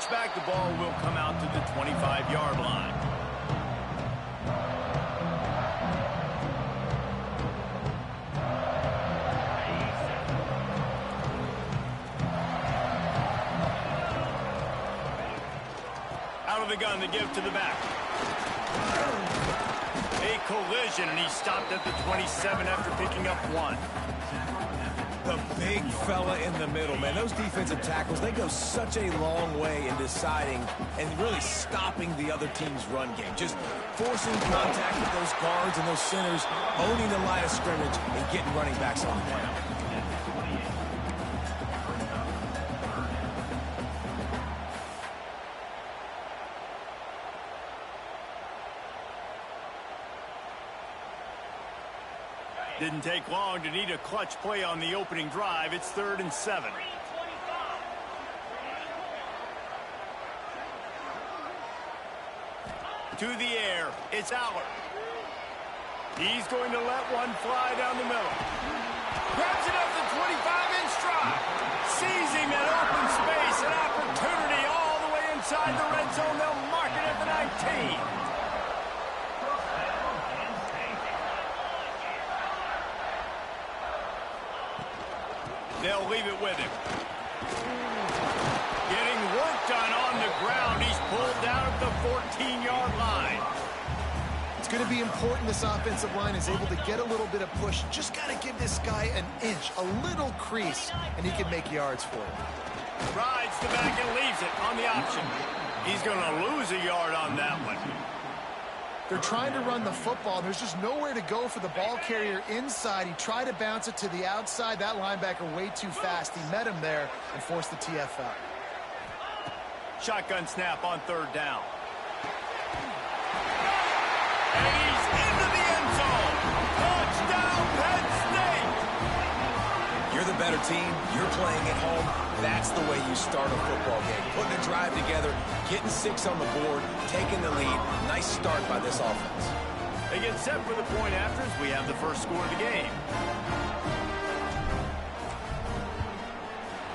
touchback, the ball will come out to the 25-yard line. Out of the gun, the give to the back. A collision, and he stopped at the 27 after picking up 1. The big fella in the middle, man. Those defensive tackles, they go such a long way in deciding and really stopping the other team's run game. Just forcing contact with those guards and those centers, owning the line of scrimmage, and getting running backs on the ground. Didn't take long to need a clutch play on the opening drive. It's 3rd and 7. To the air, it's Aller. He's going to let one fly down the middle. Grabs it up the 25-inch stride. Sees him in open space, an opportunity all the way inside the red zone. They'll mark it at the 19. They'll leave it with him. Getting work done on the ground. He's pulled down at the 14-yard line. It's going to be important this offensive line is able to get a little bit of push. Just got to give this guy an inch, a little crease, and he can make yards for it. Rides the back and leaves it on the option. He's going to lose a yard on that one. They're trying to run the football. There's just nowhere to go for the ball carrier inside. He tried to bounce it to the outside. That linebacker way too fast. He met him there and forced the TFL. Shotgun snap on 3rd down. And he's into the end zone. Touchdown, Penn State! You're the better team. You're playing at home. That's the way you start a football game. Putting a drive together, getting 6 on the board, taking the lead. Nice start by this offense. They get set for the point afters. We have the first score of the game.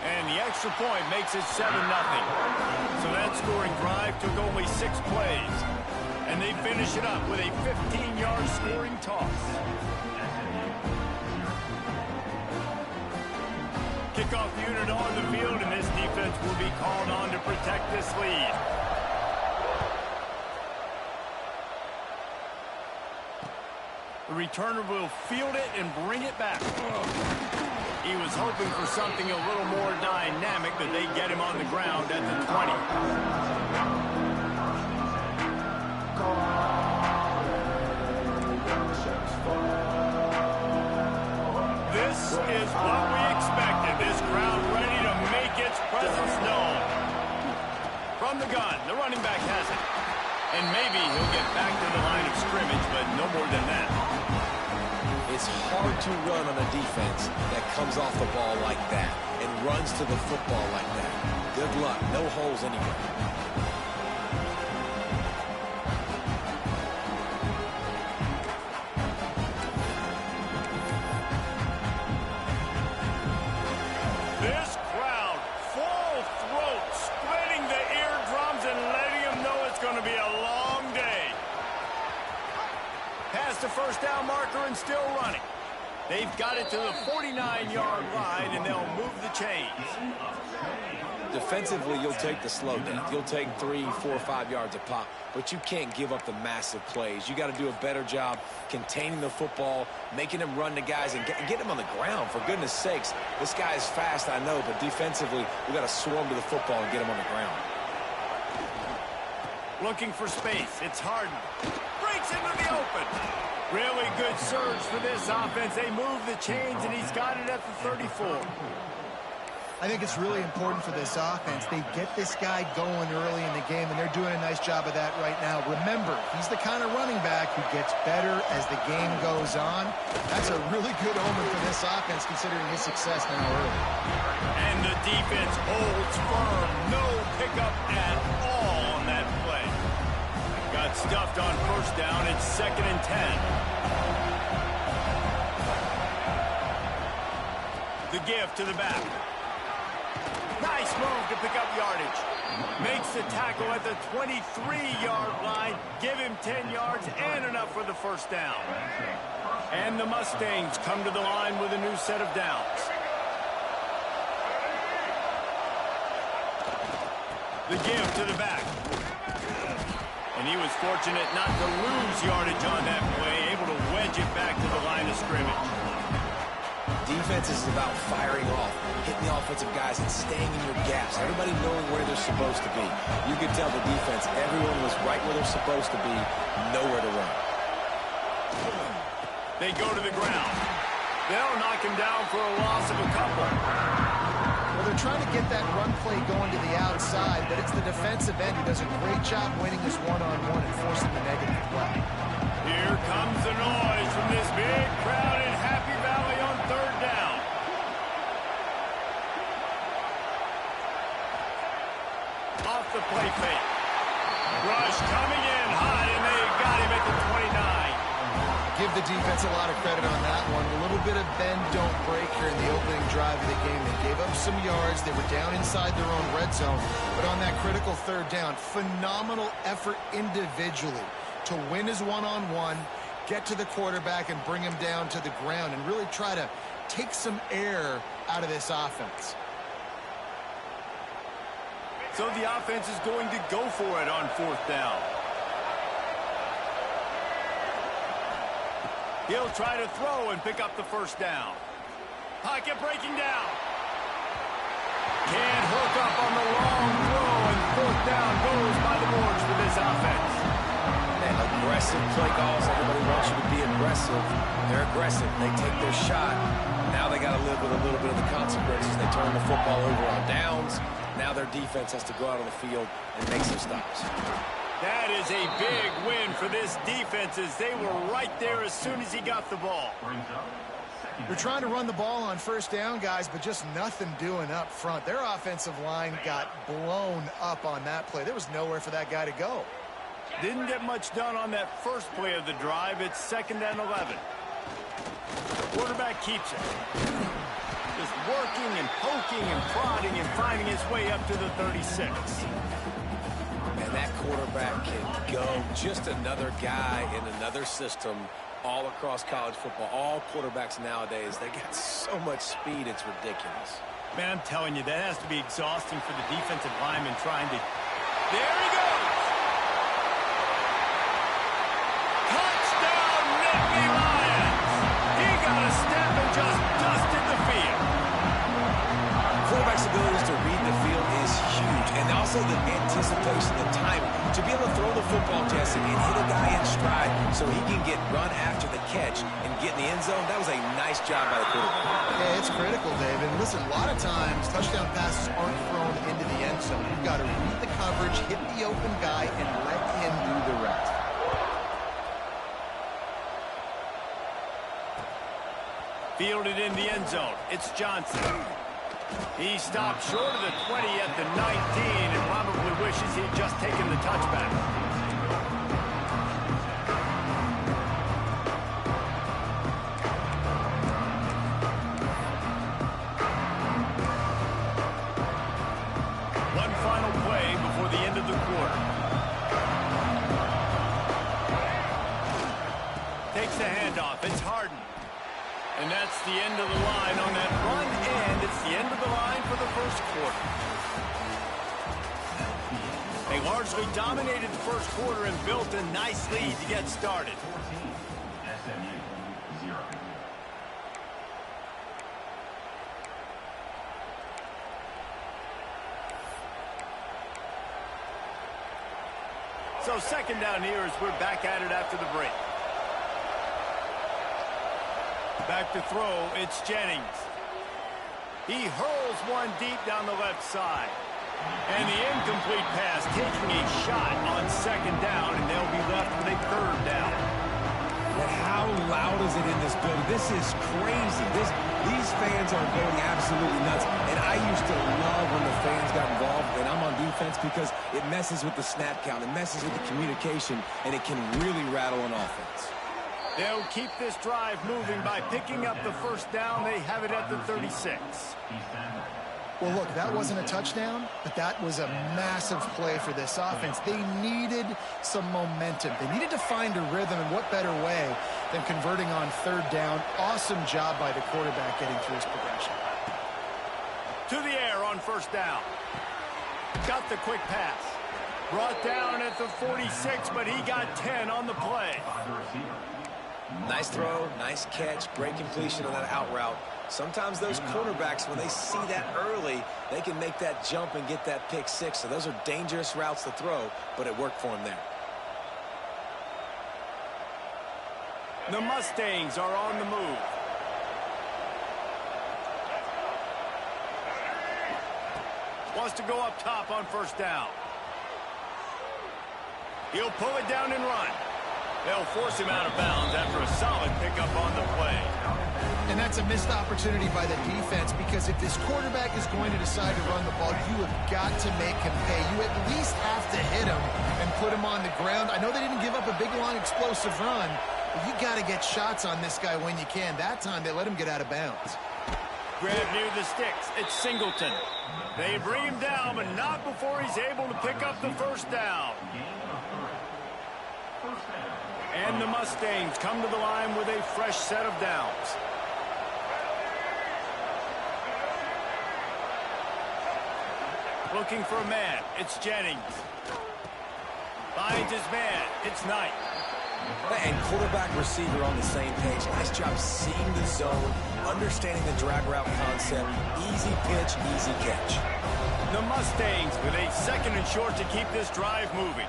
And the extra point makes it 7-0. So that scoring drive took only 6 plays. And they finish it up with a 15-yard scoring toss. Kickoff unit on the field, and this defense will be called on to protect this lead. The returner will field it and bring it back. He was hoping for something a little more dynamic, but they get him on the ground at the 20. This is what we expected. This crowd ready to make its presence known. From the gun, the running back has it. And maybe he'll get back to the line of scrimmage, but no more than that. It's hard to run on a defense that comes off the ball like that and runs to the football like that. Good luck. No holes anywhere. The first down marker and still running. They've got it to the 49-yard line, and they'll move the chains. Defensively, you'll take the slow down. You'll take 3, 4, 5 yards a pop, but you can't give up the massive plays. You got to do a better job containing the football, making him run the guys, and get him on the ground. For goodness sakes, this guy is fast, I know, but defensively, we got to swarm to the football and get him on the ground. Looking for space. It's Harden. Breaks into the open. Really good surge for this offense. They move the chains, and he's got it at the 34. I think it's really important for this offense. They get this guy going early in the game, and they're doing a nice job of that right now. Remember, he's the kind of running back who gets better as the game goes on. That's a really good omen for this offense, considering his success now early. And the defense holds firm. No pickup at all on that play. Got stuffed on first down. It's 2nd and 10. The give to the back. Nice move to pick up yardage. Makes the tackle at the 23-yard line. Give him 10 yards and enough for the first down. And the Mustangs come to the line with a new set of downs. The give to the back. And he was fortunate not to lose yardage on that play, able to wedge it back to the line of scrimmage. Defense is about firing off, hitting the offensive guys, and staying in your gaps. Everybody knowing where they're supposed to be. You could tell the defense, everyone was right where they're supposed to be, nowhere to run. They go to the ground. They'll knock him down for a loss of a couple. Well, they're trying to get that run play going to the outside, but it's the defensive end who does a great job winning this one-on-one and forcing the negative play. Here comes the noise from this big crowd in Happy Valley on third down. Off the play fake. Rush coming in hot, and they got him at the 29. Give the defense a lot of credit on that one. A little bit of bend, don't break here in the opening drive of the game. They gave up some yards. They were down inside their own red zone. But on that critical third down, phenomenal effort individually to win his one-on-one, get to the quarterback and bring him down to the ground and really try to take some air out of this offense. So the offense is going to go for it on fourth down. He'll try to throw and pick up the first down. Pocket breaking down. Can't hook up on the long throw, and fourth down goes by the boards for this offense. Man, aggressive play calls. Everybody wants you to be aggressive. They're aggressive. They take their shot. Now they got to live with a little bit of the consequences. They turn the football over on downs. Now their defense has to go out on the field and make some stops. That is a big win for this defense as they were right there as soon as he got the ball. They're trying to run the ball on first down, guys, but just nothing doing up front. Their offensive line got blown up on that play. There was nowhere for that guy to go. Didn't get much done on that first play of the drive. It's 2nd and 11. Quarterback keeps it. Just working and poking and prodding and finding his way up to the 36. And that quarterback can go. Just another guy in another system all across college football. All quarterbacks nowadays, they got so much speed, it's ridiculous. Man, I'm telling you, that has to be exhausting for the defensive lineman trying to... There he goes! Touchdown, Nittany Lions! He got a step and just dusted the field. Quarterback's abilities to read the field is huge, and also the anticipation, the timing. To be able to throw the football, Jesse, and hit a guy in stride so he can get run after the catch and get in the end zone, that was a nice job by the quarterback. Yeah, it's critical, David. And listen, a lot of times touchdown passes aren't thrown into the end zone. You've got to read the coverage, hit the open guy, and let him do the rest. Fielded in the end zone. It's Johnson. He stopped short of the 20 at the 19 and probably wishes he'd just taken the touchback. One final play before the end of the quarter. Takes the handoff. It's Harden. And that's the end of the line on that run, and it's the end of the line for the first quarter. They largely dominated the first quarter and built a nice lead to get started. So 2nd down here as we're back at it after the break. Back to throw, it's Jennings. He hurls one deep down the left side. And the incomplete pass taking a shot on 2nd down, and they'll be left with a 3rd down. But how loud is it in this building? This is crazy. These fans are going absolutely nuts. And I used to love when the fans got involved, and I'm on defense because it messes with the snap count. It messes with the communication, and it can really rattle an offense. They'll keep this drive moving by picking up the 1st down. They have it at the 36. Well, look, that wasn't a touchdown, but that was a massive play for this offense. They needed some momentum. They needed to find a rhythm, and what better way than converting on third down. Awesome job by the quarterback getting through his progression. To the air on first down. Got the quick pass. Brought down at the 46, but he got 10 on the play. Nice throw, nice catch, great completion on that out route. Sometimes those quarterbacks, when they see that early, they can make that jump and get that pick six. So those are dangerous routes to throw, but it worked for him there. The Mustangs are on the move. Wants to go up top on first down. He'll pull it down and run. They'll force him out of bounds after a solid pickup on the play. And that's a missed opportunity by the defense, because if this quarterback is going to decide to run the ball, you have got to make him pay. You at least have to hit him and put him on the ground. I know they didn't give up a big, long, explosive run, but you got to get shots on this guy when you can. That time, they let him get out of bounds. Grab near the sticks. It's Singleton. They bring him down, but not before he's able to pick up the first down. And the Mustangs come to the line with a fresh set of downs. Looking for a man. It's Jennings. Finds his man. It's Knight. And quarterback receiver on the same page. Nice job seeing the zone, understanding the drag route concept. Easy pitch, easy catch. The Mustangs with a second and short to keep this drive moving.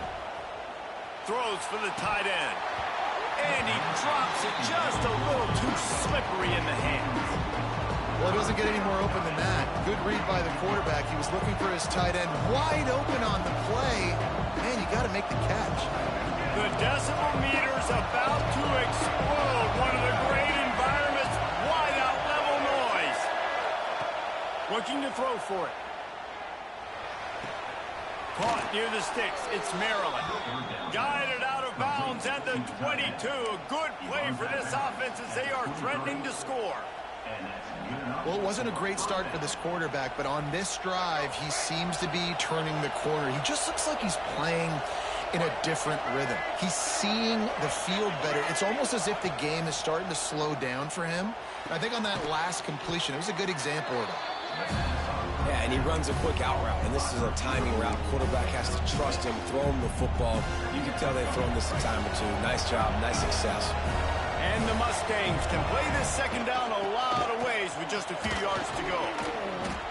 Throws for the tight end. And he drops it just a little too slippery in the hands. Well, it doesn't get any more open than that. Good read by the quarterback. He was looking for his tight end wide open on the play. Man, you got to make the catch. The decibel meter's about to explode. One of the great environments. Wide out level noise. Looking to throw for it. Caught near the sticks. It's Maryland. Guided out of bounds at the 22. A good play for this offense as they are threatening to score. Well, it wasn't a great start for this quarterback, but on this drive, he seems to be turning the corner. He just looks like he's playing in a different rhythm. He's seeing the field better. It's almost as if the game is starting to slow down for him. I think on that last completion, it was a good example of that. Yeah, and he runs a quick out route, and this is a timing route. Quarterback has to trust him, throw him the football. You can tell they've thrown this a time or two. Nice job, nice success. And the Mustangs can play this second down a lot of ways with just a few yards to go.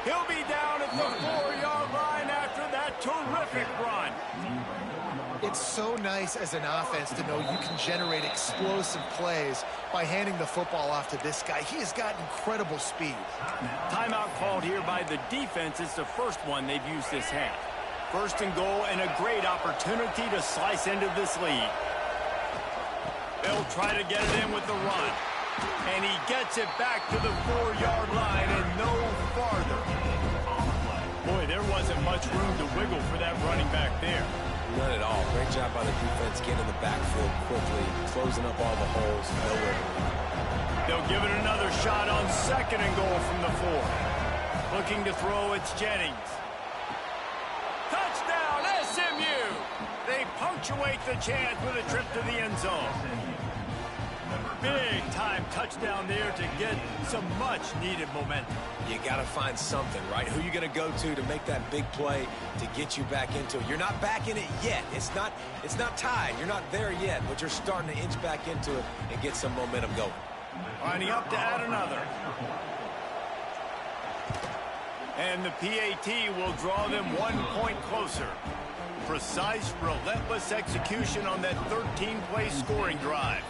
He'll be down at the 4-yard line after that terrific run. It's so nice as an offense to know you can generate explosive plays by handing the football off to this guy. He has got incredible speed. Timeout called here by the defense. It's the first one they've used this half. First and goal, and a great opportunity to slice into this lead. They'll try to get it in with the run. And he gets it back to the 4-yard line and no farther. Boy, there wasn't much room to wiggle for that running back there. None at all. Great job by the defense getting in the backfield quickly, closing up all the holes. No wiggle. They'll give it another shot on second and goal from the 4. Looking to throw, it's Jennings. Touchdown, SMU! They punctuate the chance with a trip to the end zone. Big-time touchdown there to get some much-needed momentum. You got to find something, right? Who you going to go to make that big play to get you back into it? You're not back in it yet. It's not tied. You're not there yet, but you're starting to inch back into it and get some momentum going. Lining up to add another. And the PAT will draw them 1 point closer. Precise, relentless execution on that 13-play scoring drive.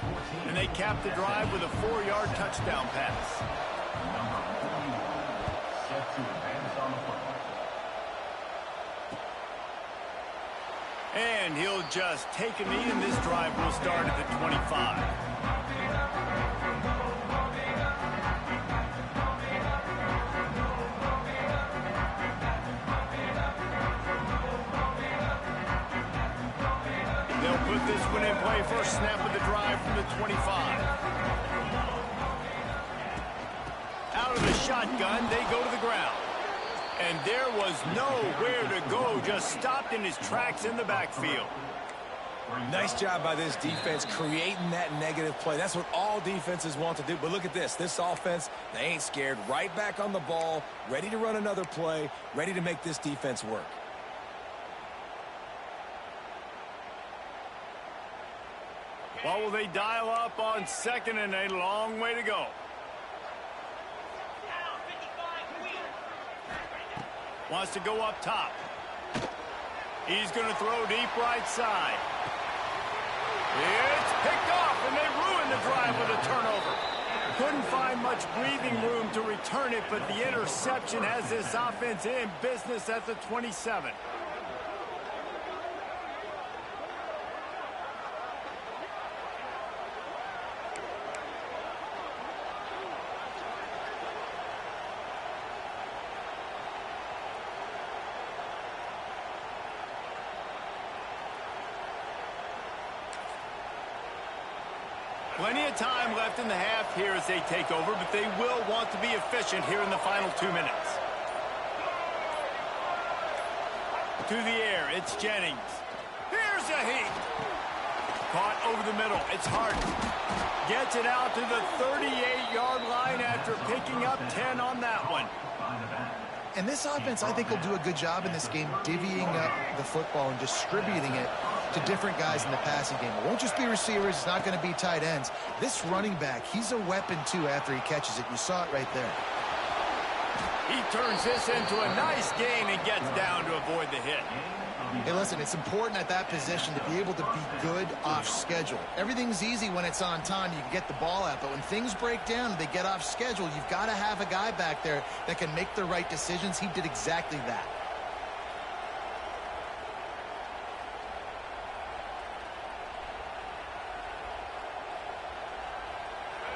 And they cap the drive with a 4-yard touchdown pass. And he'll just take a knee, and this drive will start at the 25. Put this one in play. First snap of the drive from the 25. Out of the shotgun, they go to the ground. And there was nowhere to go, just stopped in his tracks in the backfield. Nice job by this defense creating that negative play. That's what all defenses want to do. But look at this. This offense, they ain't scared. Right back on the ball, ready to run another play, ready to make this defense work. Well, will they dial up on second and a long way to go? Wants to go up top. He's going to throw deep right side. It's picked off, and they ruin the drive with a turnover. Couldn't find much breathing room to return it, but the interception has this offense in business at the 27. Plenty of time left in the half here as they take over, but they will want to be efficient here in the final 2 minutes. To the air, it's Jennings. Here's a heat. Caught over the middle, it's Hart. Gets it out to the 38-yard line after picking up 10 on that one. And this offense, I think, will do a good job in this game divvying up the football and distributing it to different guys in the passing game. It won't just be receivers. It's not going to be tight ends. This running back, he's a weapon, too, after he catches it. You saw it right there. He turns this into a nice gain and gets down to avoid the hit. Hey, listen, it's important at that position to be able to be good off schedule. Everything's easy when it's on time. You can get the ball out. But when things break down and they get off schedule, you've got to have a guy back there that can make the right decisions. He did exactly that.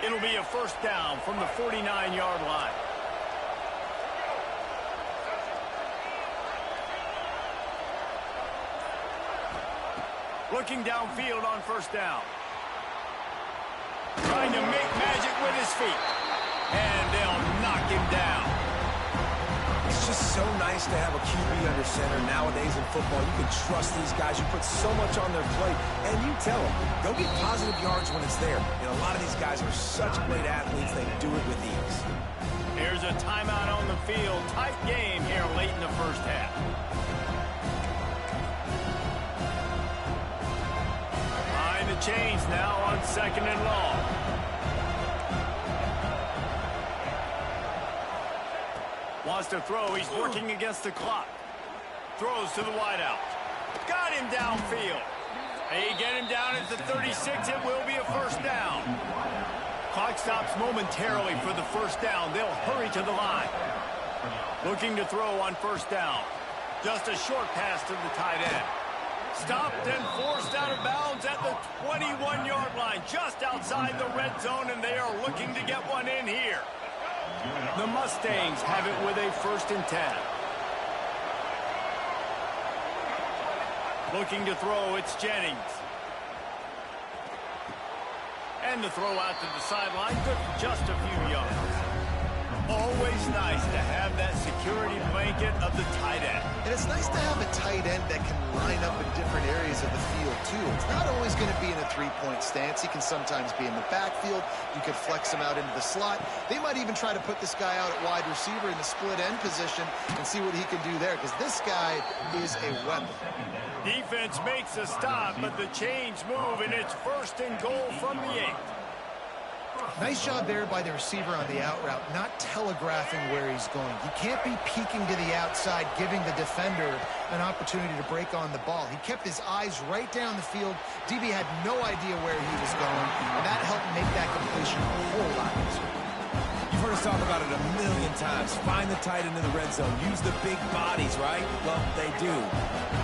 It'll be a first down from the 49-yard line. Looking downfield on first down. Trying to make magic with his feet. And they'll knock him down. It's just so nice to have a QB under center nowadays in football. You can trust these guys. You put so much on their plate, and you tell them, go get positive yards when it's there. And a lot of these guys are such great athletes, they do it with ease. Here's a timeout on the field. Tight game here late in the first half. Behind the chains now on second and long. Wants to throw. He's working against the clock. Throws to the wideout. Got him downfield. They get him down at the 36. It will be a first down. Clock stops momentarily for the first down. They'll hurry to the line. Looking to throw on first down. Just a short pass to the tight end. Stopped and forced out of bounds at the 21-yard line. Just outside the red zone, and they are looking to get one in here. The Mustangs have it with a first and 10. Looking to throw, it's Jennings. And the throw out to the sideline, good for just a few yards. Always nice to have that security blanket of the tight end. And it's nice to have a tight end that can line up in different areas of the field, too. It's not always going to be in a three-point stance. He can sometimes be in the backfield. You could flex him out into the slot. They might even try to put this guy out at wide receiver in the split end position and see what he can do there, because this guy is a weapon. Defense makes a stop, but the chains move, and it's first and goal from the 8. Nice job there by the receiver on the out route, not telegraphing where he's going. He can't be peeking to the outside, giving the defender an opportunity to break on the ball. He kept his eyes right down the field. DB had no idea where he was going, and that helped make that completion a whole lot easier. You've heard us talk about it a million times. Find the tight end in the red zone. Use the big bodies, right? Well, they do.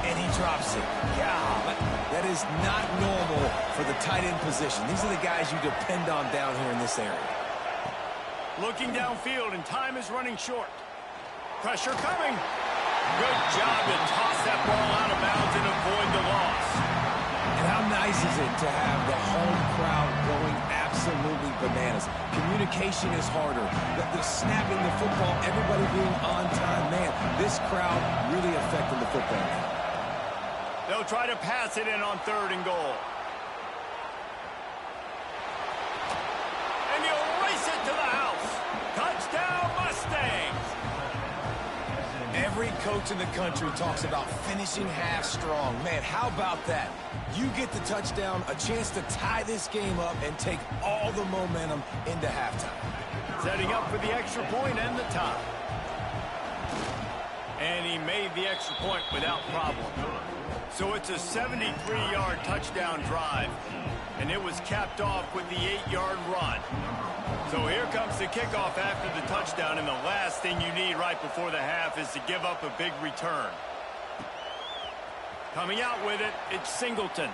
And he drops it. God, that is not normal for the tight end position. These are the guys you depend on down here in this area. Looking downfield, and time is running short. Pressure coming. Good job to toss that ball out of bounds and avoid the loss. And how nice is it to have the home crowd going after absolutely bananas. Communication is harder. The snapping the football, everybody being on time. Man, this crowd really affecting the football now. They'll try to pass it in on 3rd and goal. And he'll race it to the house. Touchdown, Mustangs. Every coach in the country talks about finishing half strong. Man, how about that? You get the touchdown, a chance to tie this game up and take all the momentum into halftime. Setting up for the extra point and the tie. And he made the extra point without problem. So it's a 73-yard touchdown drive. And it was capped off with the 8-yard run. So here comes the kickoff after the touchdown, and the last thing you need right before the half is to give up a big return. Coming out with it, it's Singleton.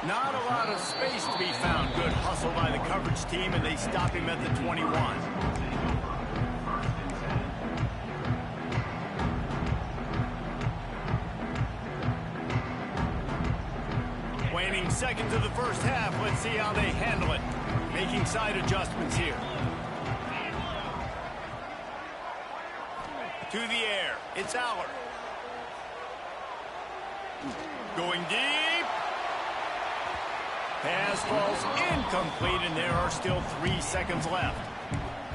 Not a lot of space to be found. Good hustle by the coverage team, and they stop him at the 21. Waning seconds of the first half. Let's see how they handle it. Making side adjustments here. To the air. It's Aller. Going deep. Pass falls incomplete, and there are still 3 seconds left.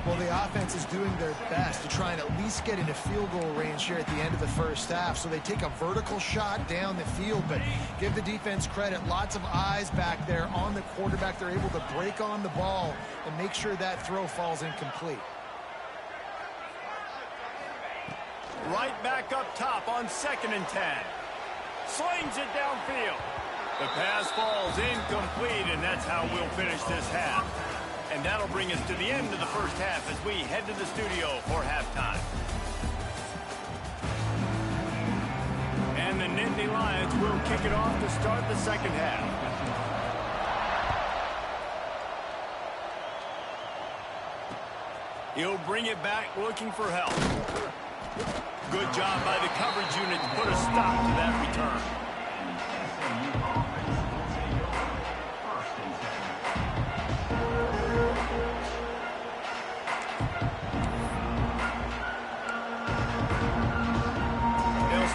Well, the offense is doing their best to try and at least get into field goal range here at the end of the first half. So they take a vertical shot down the field, but give the defense credit. Lots of eyes back there on the quarterback. They're able to break on the ball and make sure that throw falls incomplete. Right back up top on 2nd and 10. Slings it downfield. The pass falls incomplete, and that's how we'll finish this half. And that'll bring us to the end of the first half as we head to the studio for halftime. And the Nittany Lions will kick it off to start the second half. He'll bring it back looking for help. Good job by the coverage unit to put a stop to that return.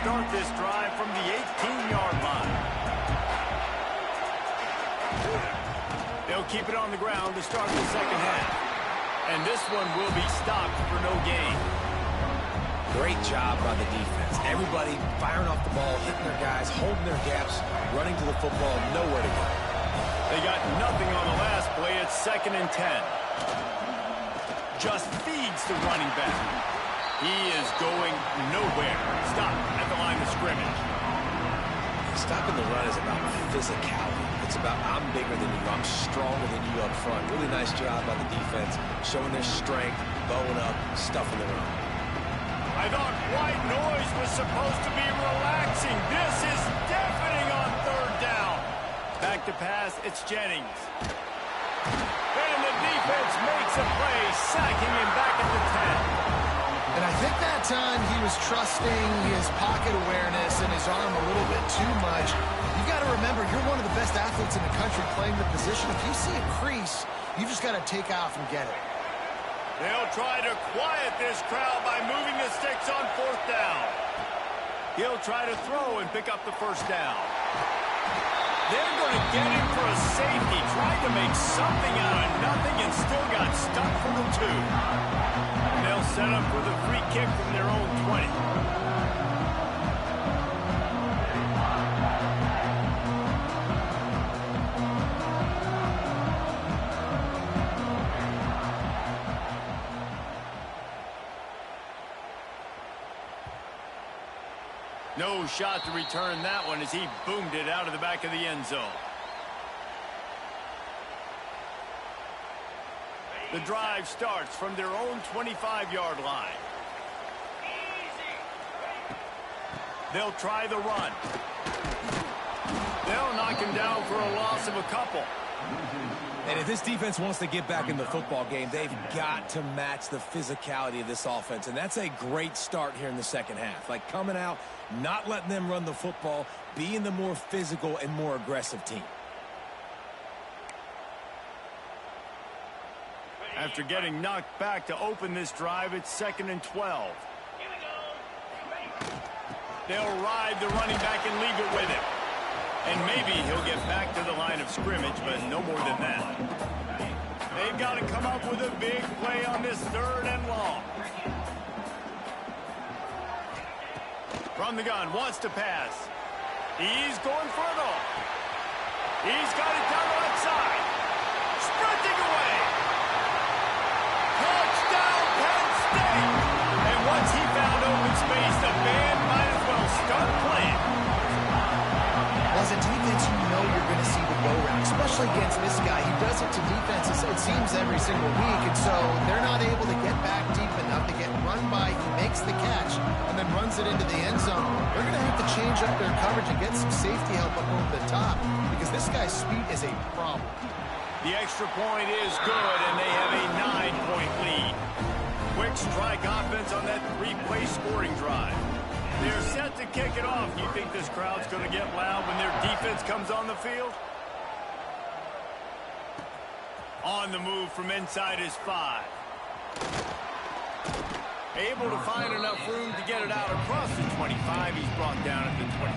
Start this drive from the 18-yard line. They'll keep it on the ground to start the second half. And this one will be stopped for no gain. Great job by the defense. Everybody firing off the ball, hitting their guys, holding their gaps, running to the football, nowhere to go. They got nothing on the last play. It's 2nd and 10. Just feeds the running back. He is going nowhere. Stop at the line of scrimmage. Stopping the run is about physicality. It's about I'm bigger than you, I'm stronger than you up front. Really nice job by the defense, showing their strength, bowing up, stuffing the run. I thought white noise was supposed to be relaxing. This is deafening on 3rd down. Back to pass, it's Jennings. And the defense makes a play, sacking him back at the 10. And I think that time he was trusting his pocket awareness and his arm a little bit too much. You've got to remember, you're one of the best athletes in the country playing the position. If you see a crease, you just got to take off and get it. They'll try to quiet this crowd by moving the sticks on 4th down. He'll try to throw and pick up the first down. They're going to get him for a safety. Tried to make something out of nothing and still got stuck for the 2. And they'll set up for the free kick from their own 20. No shot to return that one as he boomed it out of the back of the end zone. The drive starts from their own 25-yard line. They'll try the run. They'll knock him down for a loss of a couple. And if this defense wants to get back in the football game, they've got to match the physicality of this offense. And that's a great start here in the second half. Like coming out, not letting them run the football, being the more physical and more aggressive team. After getting knocked back to open this drive, it's 2nd and 12. They'll ride the running back and leave it with him. And maybe he'll get back to the line of scrimmage, but no more than that. They've got to come up with a big play on this 3rd and long. From the gun, wants to pass. He's going for it all. He's got it down the left side. Sprinting away. Touchdown, Penn State. And once he found open space, the band might as well start playing. As a defense, you know you're going to see the go-round, especially against this guy. He does it to defenses, it seems, every single week, and so they're not able to get back deep enough to get run by. He makes the catch and then runs it into the end zone. They're going to have to change up their coverage and get some safety help up over the top because this guy's speed is a problem. The extra point is good, and they have a 9-point lead. Quick strike offense on that 3-play scoring drive. They're set to kick it off. Do you think this crowd's going to get loud when their defense comes on the field? On the move from inside his 5. Able to find enough room to get it out across the 25. He's brought down at the 20.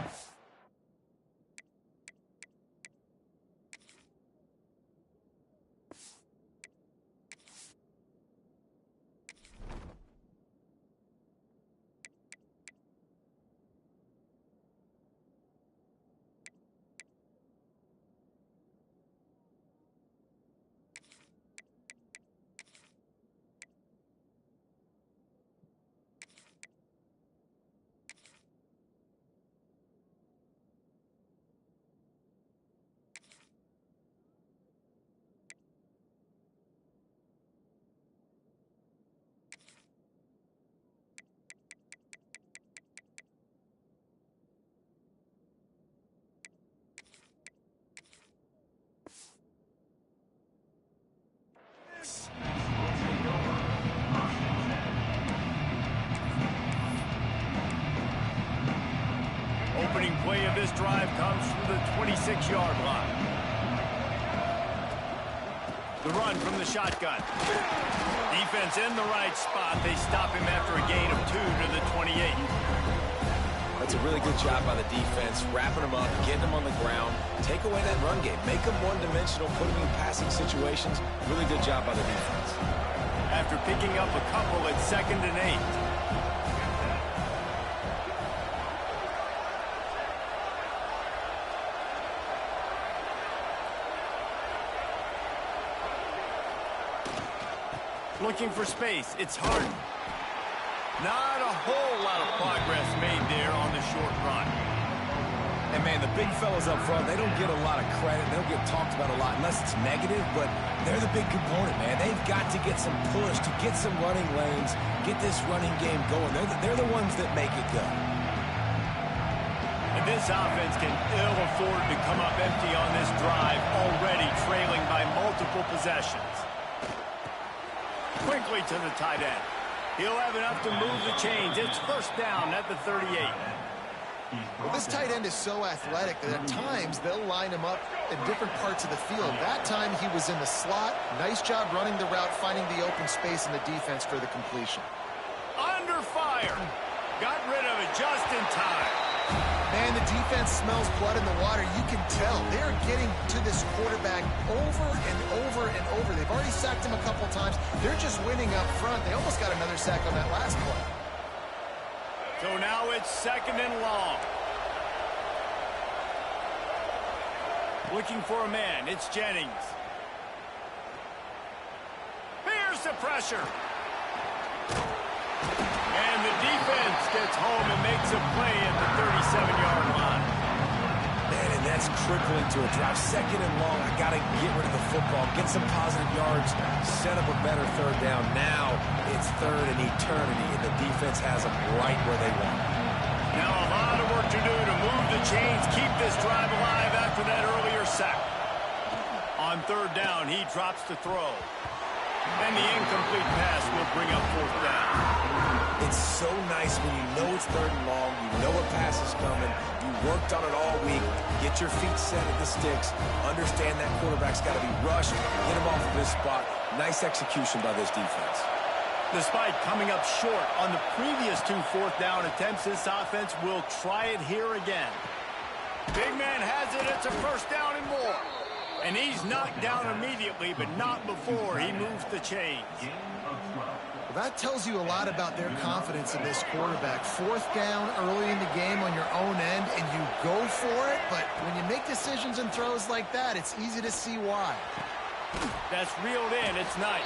Opening play of this drive comes from the 26-yard line. The run from the shotgun. Defense in the right spot. They stop him after a gain of 2 to the 28. That's a really good job by the defense, wrapping them up, getting them on the ground, take away that run game, make them one-dimensional, put them in passing situations. Really good job by the defense. After picking up a couple at 2nd and 8. Looking for space. It's hard. Not a whole lot of progress made there on the short run. And, man, the big fellas up front, they don't get a lot of credit. They don't get talked about a lot unless it's negative, but they're the big component, man. They've got to get some push, to get some running lanes, get this running game going. They're the ones that make it go. And this offense can ill afford to come up empty on this drive, already trailing by multiple possessions. Quickly to the tight end. He'll have enough to move the chains. It's 1st down at the 38. Well, this tight end is so athletic that at times they'll line him up in different parts of the field. That time he was in the slot. Nice job running the route, finding the open space in the defense for the completion. Under fire. Got rid of it just in time. Man, the defense smells blood in the water. You can tell. They're getting to this quarterback over and over and over. They've already sacked him a couple times. They're just winning up front. They almost got another sack on that last play. So now it's 2nd and long. Looking for a man. It's Jennings. Here's the pressure. And the defense gets home and makes a play at the 37-yard line. Man, and that's crippling to a drive. 2nd and long. I got to get rid of the football, get some positive yards, set up a better 3rd down. Now it's 3rd and eternity, and the defense has them right where they want. Now a lot of work to do to move the chains, keep this drive alive after that earlier sack. On 3rd down, he drops the throw. And the incomplete pass will bring up 4th down. It's so nice when you know it's 3rd and long, you know a pass is coming, you worked on it all week, get your feet set at the sticks, understand that quarterback's got to be rushed, get him off of his spot, Nice execution by this defense. Despite coming up short on the previous 2 fourth-down attempts, this offense will try it here again. Big man has it. It's a first down and more. And he's knocked down immediately, but not before he moves the chains. Well, that tells you a lot about their confidence in this quarterback. Fourth down early in the game on your own end, and you go for it. But when you make decisions and throws like that, it's easy to see why. That's reeled in. It's nice.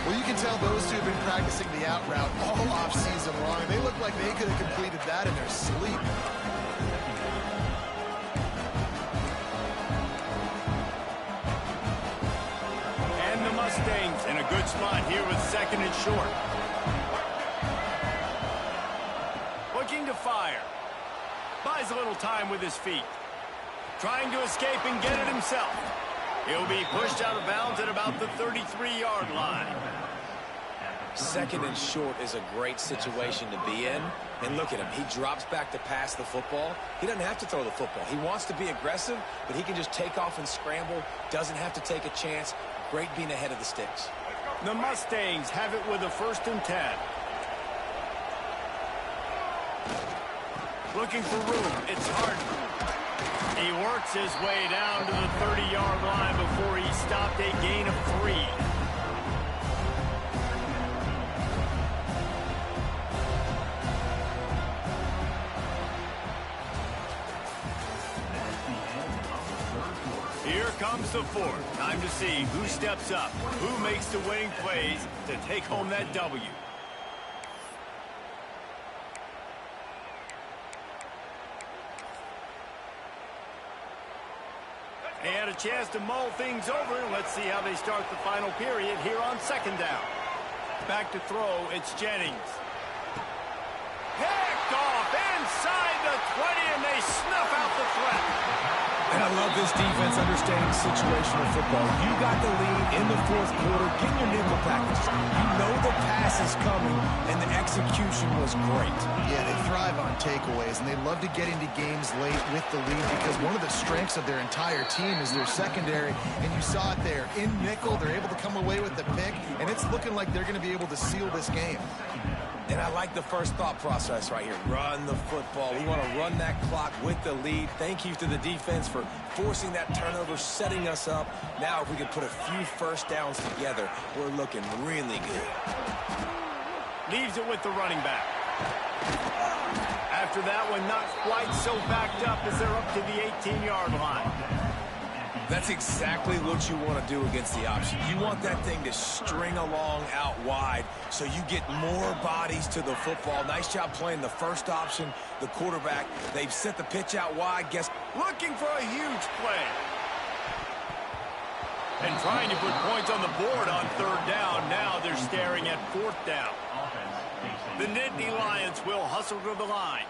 Well, you can tell those two have been practicing the out route all offseason long. They look like they could have completed that in their sleep. And the Mustangs in a good spot here with second and short. Looking to fire. Buys a little time with his feet. Trying to escape and get it himself. He'll be pushed out of bounds at about the 33-yard line. Second and short is a great situation to be in. And look at him. He drops back to pass the football. He doesn't have to throw the football. He wants to be aggressive, but he can just take off and scramble. Doesn't have to take a chance. Great being ahead of the sticks. The Mustangs have it with a 1st and 10. Looking for room. It's Harden. He works his way down to the 30-yard line before he stopped a gain of 3. Here comes the 4th. Time to see who steps up, who makes the winning plays to take home that W. They had a chance to mull things over, and let's see how they start the final period here on 2nd down. Back to throw, it's Jennings. Picked off inside the 20, and they snuff out the threat. And I love this defense understanding situational football. You got the lead in the 4th quarter. Get your nickel package. You know the pass is coming, and the execution was great. Yeah, they thrive on takeaways, and they love to get into games late with the lead because one of the strengths of their entire team is their secondary, and you saw it there. In nickel, they're able to come away with the pick, and it's looking like they're going to be able to seal this game. And I like the first thought process right here. Run the football. We want to run that clock with the lead. Thank you to the defense for forcing that turnover, setting us up. Now, if we could put a few first downs together, we're looking really good. Leaves it with the running back. After that one, not quite so backed up as they're up to the 18-yard line. That's exactly what you want to do against the option. You want that thing to string along out wide so you get more bodies to the football. Nice job playing the first option, the quarterback. They've set the pitch out wide. Guess looking for a huge play. And trying to put points on the board on 3rd down. Now they're staring at 4th down. The Nittany Lions will hustle to the line.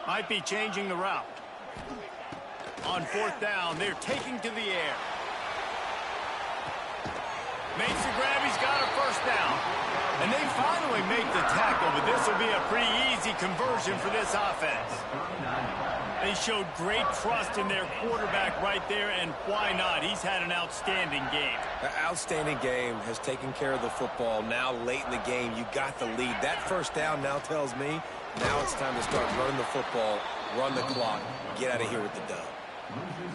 Might be changing the route. On 4th down, they're taking to the air. Makes the grab, he's got a 1st down. And they finally make the tackle, but this will be a pretty easy conversion for this offense. They showed great trust in their quarterback right there, and why not? He's had an outstanding game. An outstanding game, has taken care of the football. Now late in the game, you got the lead. That 1st down now tells me now it's time to start running the football, run the clock, get out of here with the dub.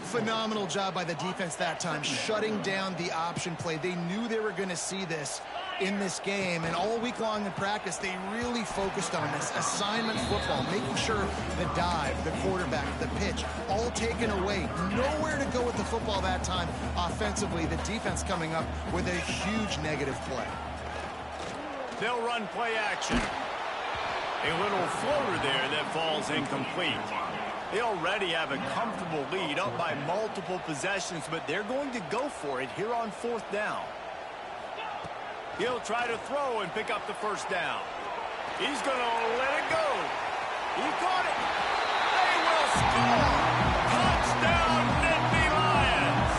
Phenomenal job by the defense that time, shutting down the option play. They knew they were going to see this in this game, and all week long in practice, they really focused on this assignment football, making sure the dive, the quarterback, the pitch, all taken away. Nowhere to go with the football that time offensively. The defense coming up with a huge negative play. They'll run play action. A little floater there that falls incomplete. They already have a comfortable lead up by multiple possessions, but they're going to go for it here on 4th down. He'll try to throw and pick up the 1st down. He's going to let it go. He caught it. They will score. Touchdown, Nittany Lions.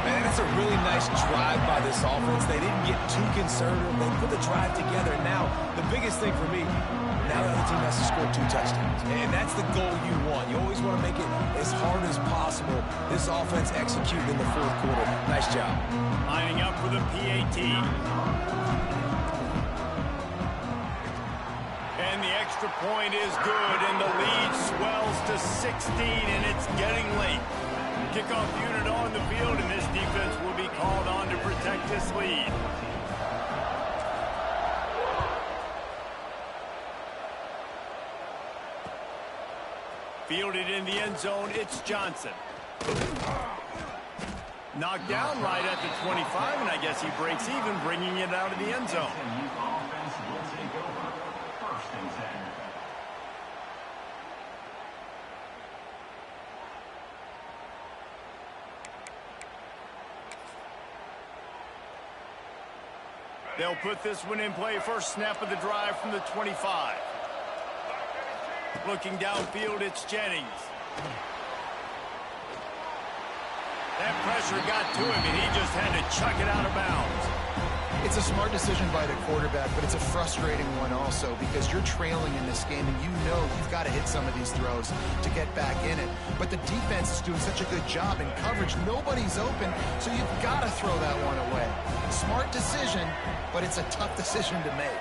Man, it's a really nice drive by this offense. They didn't get too conservative. They put the drive together. Now, the biggest thing for me, now the other team has to score 2 touchdowns. And that's the goal you want. You always want to make it as hard as possible. This offense executed in the fourth quarter. Nice job. Lining up for the PAT. And the extra point is good, and the lead swells to 16, and it's getting late. Kickoff unit on the field, and this defense will be called on to protect this lead. Fielded in the end zone, it's Johnson. Knocked down right at the 25, and I guess he breaks even, bringing it out of the end zone. They'll put this one in play. First snap of the drive from the 25. Looking downfield, it's Jennings. That pressure got to him, and he just had to chuck it out of bounds. It's a smart decision by the quarterback, but it's a frustrating one also because you're trailing in this game, and you know you've got to hit some of these throws to get back in it. But the defense is doing such a good job in coverage. Nobody's open, so you've got to throw that one away. Smart decision, but it's a tough decision to make.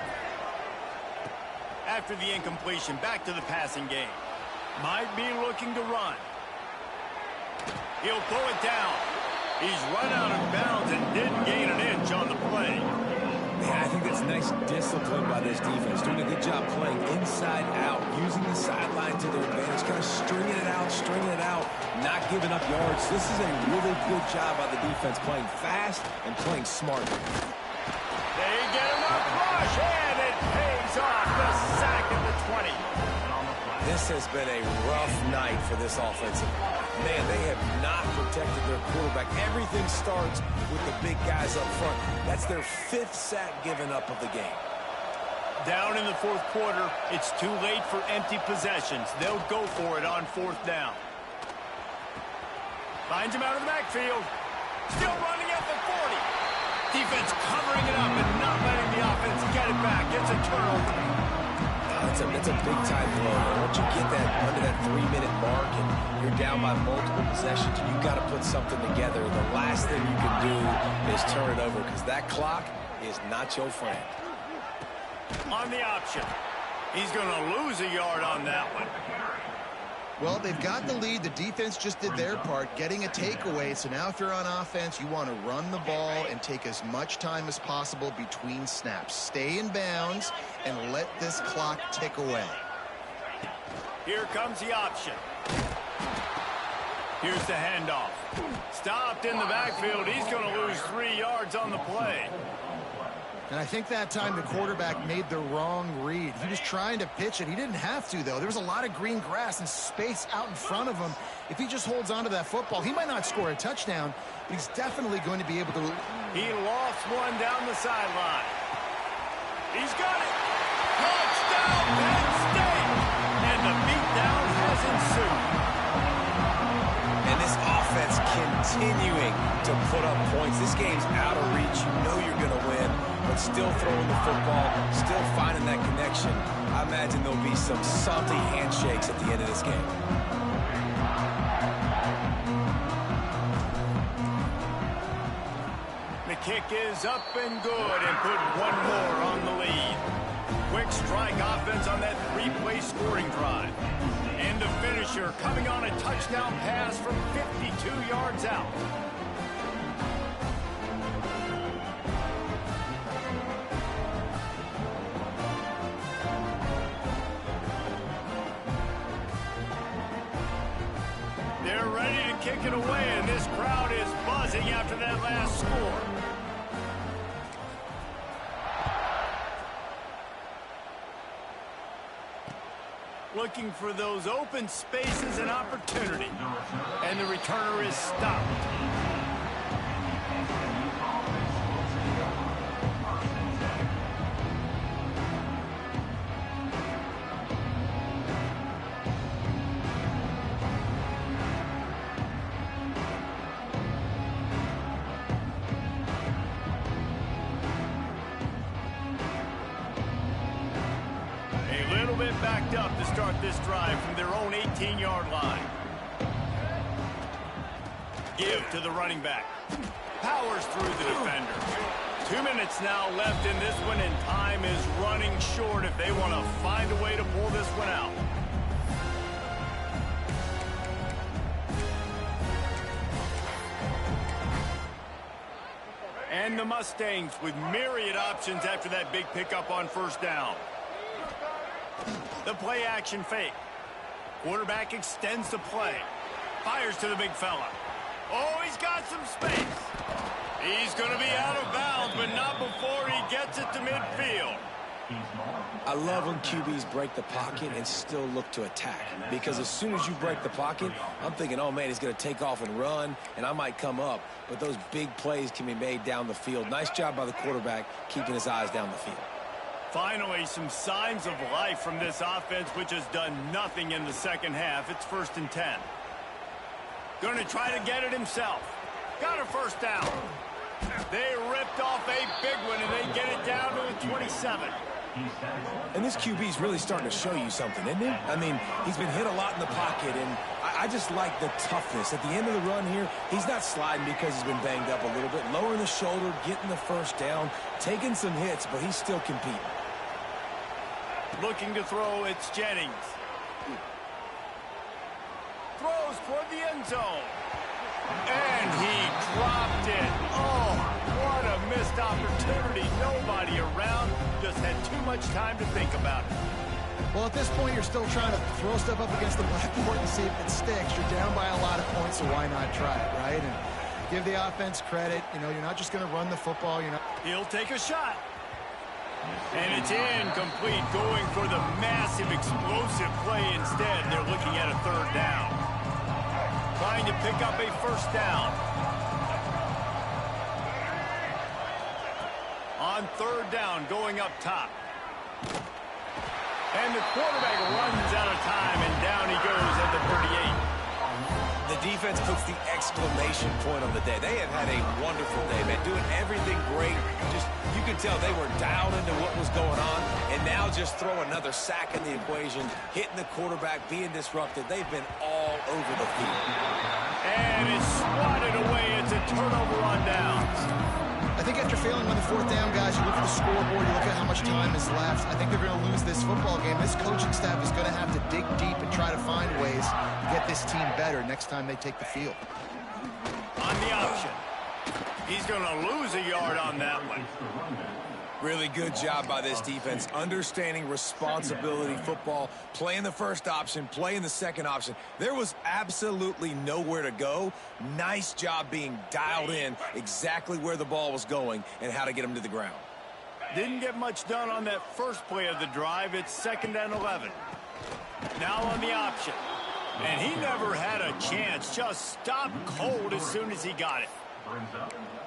After the incompletion, back to the passing game. Might be looking to run. He'll pull it down. He's run out of bounds and didn't gain an inch on the play. Yeah, I think that's nice discipline by this defense. Doing a good job playing inside out, using the sideline to their advantage, kind of stringing it out, not giving up yards. This is a really good job by the defense, playing fast and playing smart. They get him a rush, and it pays off. The sack at the 20. This has been a rough night for this offensive line. Man, they have not protected their quarterback. Everything starts with the big guys up front. That's their 5th sack given up of the game. Down in the fourth quarter, it's too late for empty possessions. They'll go for it on 4th down. Finds him out of the backfield. Still running at the 40. Defense covering it up and not letting the offense get it back. It's a turnover. It's a big-time blow. Once you get that under that 3-minute mark and you're down by multiple possessions, you've got to put something together. The last thing you can do is turn it over because that clock is not your friend. On the option. He's going to lose a yard on that one. Well, they've got the lead. The defense just did their part, getting a takeaway. So now if you're on offense, you want to run the ball and take as much time as possible between snaps. Stay in bounds and let this clock tick away. Here comes the option. Here's the handoff. Stopped in the backfield. He's going to lose 3 yards on the play. And I think that time the quarterback made the wrong read. He was trying to pitch it. He didn't have to, though. There was a lot of green grass and space out in front of him. If he just holds on to that football, he might not score a touchdown, but he's definitely going to be able to. He lost one down the sideline. He's got it. Touchdown, Penn State. And the beatdown has ensued. And this offense continuing to put up points. This game's out of reach. You know you're going to win, but still throwing the football, still finding that connection. I imagine there'll be some salty handshakes at the end of this game. The kick is up and good and put one more on the lead. Quick strike offense on that 3-play scoring drive. And the finisher coming on a touchdown pass from 52 yards out. They're ready to kick it away, and this crowd is buzzing after that last score. Looking for those open spaces and opportunity. And the returner is stopped. it backed up to start this drive from their own 18-yard line. Give to the running back. Powers through the defender. 2 minutes now left in this one, and time is running short if they want to find a way to pull this one out. And the Mustangs with myriad options after that big pickup on first down. The play action fake. Quarterback extends the play. Fires to the big fella. Oh, he's got some space. He's going to be out of bounds, but not before he gets it to midfield. I love when QBs break the pocket and still look to attack. Because as soon as you break the pocket, I'm thinking, oh, man, he's going to take off and run, and I might come up. But those big plays can be made down the field. Nice job by the quarterback keeping his eyes down the field. Finally, some signs of life from this offense, which has done nothing in the second half. It's 1st and 10. Going to try to get it himself. Got a first down. They ripped off a big one, and they get it down to the 27. And this QB's really starting to show you something, isn't he? I mean, he's been hit a lot in the pocket, and I just like the toughness. At the end of the run here, he's not sliding because he's been banged up a little bit. Lowering the shoulder, getting the first down, taking some hits, but he's still competing. Looking to throw, it's Jennings. Throws toward the end zone. And he dropped it. Oh, what a missed opportunity. Nobody around. Just had too much time to think about it. Well, at this point, you're still trying to throw stuff up against the blackboard and see if it sticks. You're down by a lot of points, so why not try it, right? And give the offense credit. You know, you're not just going to run the football. You're not. He'll take a shot. And it's incomplete, going for the massive, explosive play instead. They're looking at a 3rd down. Trying to pick up a first down. On 3rd down, going up top. And the quarterback runs out of time, and down he goes at the 38. The defense puts the exclamation point on the day. They have had a wonderful day, man, doing everything great. Just, you could tell they were dialed into what was going on, and now just throw another sack in the equation, hitting the quarterback, being disrupted. They've been all over the field. And it's swatted away. It's a turnover on downs. I think after failing on the 4th down, guys, you look at the scoreboard, you look at how much time is left. I think they're going to lose this football game. This coaching staff is going to have to dig deep and try to find ways to get this team better next time they take the field. On the option. He's going to lose a yard on that one. Really good job by this defense, understanding responsibility football, playing the first option, playing the second option. There was absolutely nowhere to go. Nice job being dialed in exactly where the ball was going and how to get him to the ground. Didn't get much done on that first play of the drive. It's 2nd and 11. Now on the option. And he never had a chance. Just stopped cold as soon as he got it.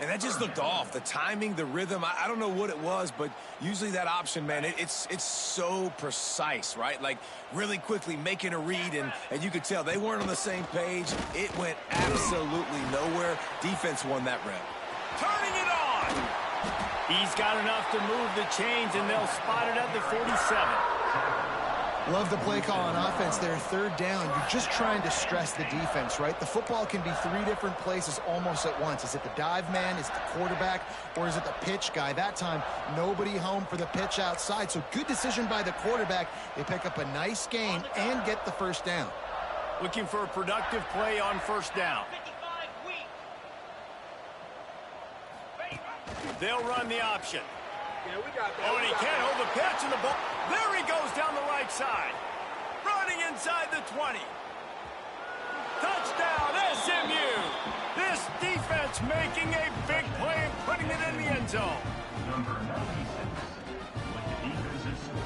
And that just looked off. The timing, the rhythm, I don't know what it was, but usually that option, man, it's so precise, right? Like really quickly making a read, and you could tell they weren't on the same page. It went absolutely nowhere. Defense won that rep. Turning it on. He's got enough to move the chains, and they'll spot it at the 47. Love the play call on offense there. 3rd down. You're just trying to stress the defense, right? The football can be 3 different places almost at once. Is it the dive man? Is it the quarterback? Or is it the pitch guy? That time, nobody home for the pitch outside. So good decision by the quarterback. They pick up a nice gain and get the first down. Looking for a productive play on first down. They'll run the option. Oh, and he can't hold the pitch, and the ball. There he goes down the right side. Running inside the 20. Touchdown, SMU. This defense making a big play and putting it in the end zone. Number 96 with the defensive score.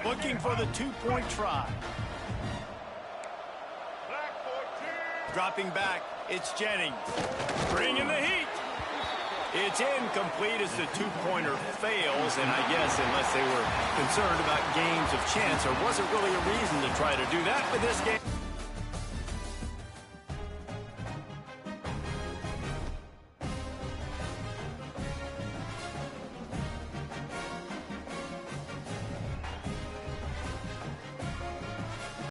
Looking for the 2-point try. Dropping back, it's Jennings. Bringing the heat. It's incomplete as the 2-pointer fails, and I guess unless they were concerned about games of chance, there wasn't really a reason to try to do that with this game.